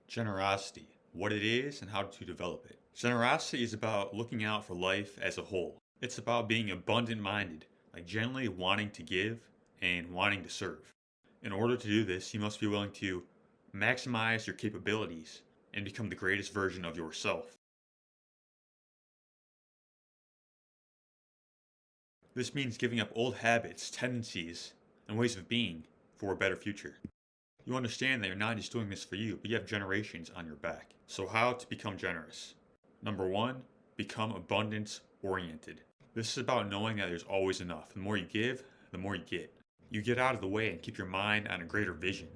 Generosity, what it is and how to develop it. Generosity is about looking out for life as a whole. It's about being abundant minded, like generally wanting to give and wanting to serve. In order to do this, you must be willing to maximize your capabilities and become the greatest version of yourself. This means giving up old habits, tendencies, and ways of being for a better future. You understand that you're not just doing this for you, but you have generations on your back. So, how to become generous? Number one, become abundance oriented. This is about knowing that there's always enough. The more you give, the more you get. You get out of the way and keep your mind on a greater vision,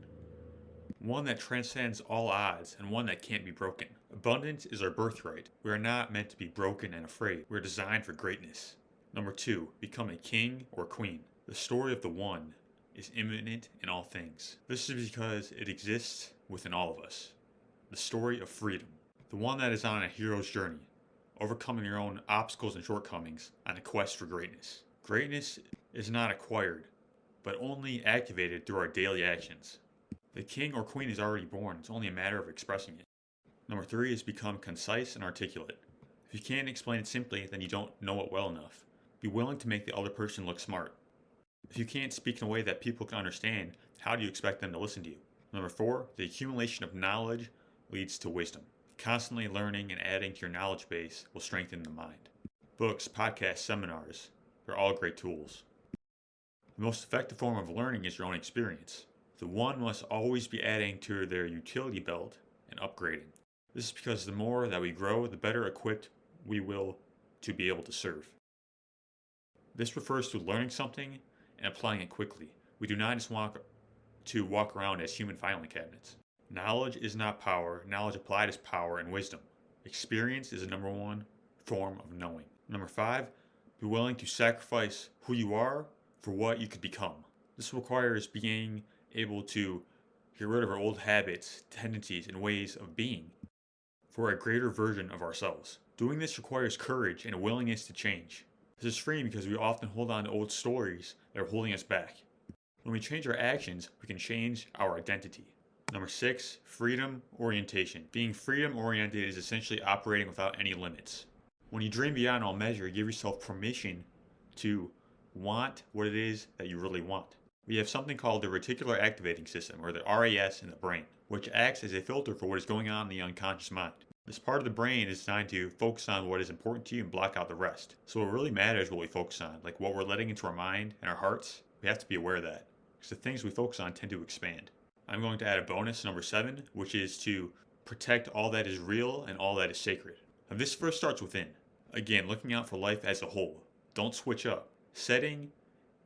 one that transcends all odds and one that can't be broken. Abundance is our birthright. We are not meant to be broken and afraid. We're designed for greatness. Number two, become a king or queen. The story of the one is immanent in all things. This is because it exists within all of us. The story of freedom. The one that is on a hero's journey, overcoming your own obstacles and shortcomings on a quest for greatness. Greatness is not acquired, but only activated through our daily actions. The king or queen is already born, it's only a matter of expressing it. Number three is become concise and articulate. If you can't explain it simply, then you don't know it well enough. Be willing to make the other person look smart. If you can't speak in a way that people can understand, how do you expect them to listen to you? Number four, the accumulation of knowledge leads to wisdom. Constantly learning and adding to your knowledge base will strengthen the mind. Books, podcasts, seminars, they're all great tools. The most effective form of learning is your own experience. The one must always be adding to their utility belt and upgrading. This is because the more that we grow, the better equipped we will to be able to serve. This refers to learning something and applying it quickly. We do not just want to walk around as human filing cabinets. Knowledge is not power. Knowledge applied is power and wisdom. Experience is the number one form of knowing. Number five, be willing to sacrifice who you are for what you could become. This requires being able to get rid of our old habits, tendencies, and ways of being for a greater version of ourselves. Doing this requires courage and a willingness to change. This is freeing because we often hold on to old stories that are holding us back. When we change our actions, we can change our identity. Number six, freedom orientation. Being freedom oriented is essentially operating without any limits. When you dream beyond all measure, you give yourself permission to want what it is that you really want. We have something called the reticular activating system, or the RAS in the brain, which acts as a filter for what is going on in the unconscious mind. This part of the brain is designed to focus on what is important to you and block out the rest. So what really matters is what we focus on, like what we're letting into our mind and our hearts. We have to be aware of that, because the things we focus on tend to expand. I'm going to add a bonus, number 7, which is to protect all that is real and all that is sacred. And this first starts within. Again, looking out for life as a whole. Don't switch up. Setting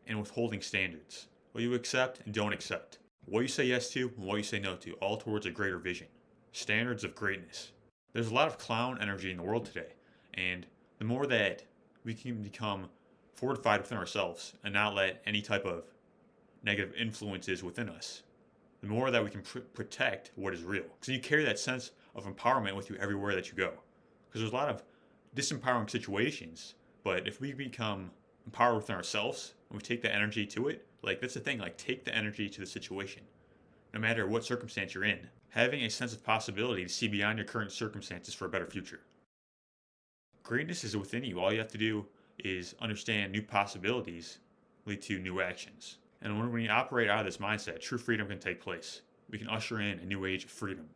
and withholding standards. What you accept and don't accept. What you say yes to and what you say no to, all towards a greater vision. Standards of greatness. There's a lot of clown energy in the world today, and the more that we can become fortified within ourselves and not let any type of negative influences within us, the more that we can protect what is real. So you carry that sense of empowerment with you everywhere that you go. Because there's a lot of disempowering situations, but if we become empowered within ourselves and we take that energy to it, like that's the thing, like take the energy to the situation. No matter what circumstance you're in, having a sense of possibility to see beyond your current circumstances for a better future. Greatness is within you. All you have to do is understand new possibilities lead to new actions. And when we operate out of this mindset, true freedom can take place. We can usher in a new age of freedom.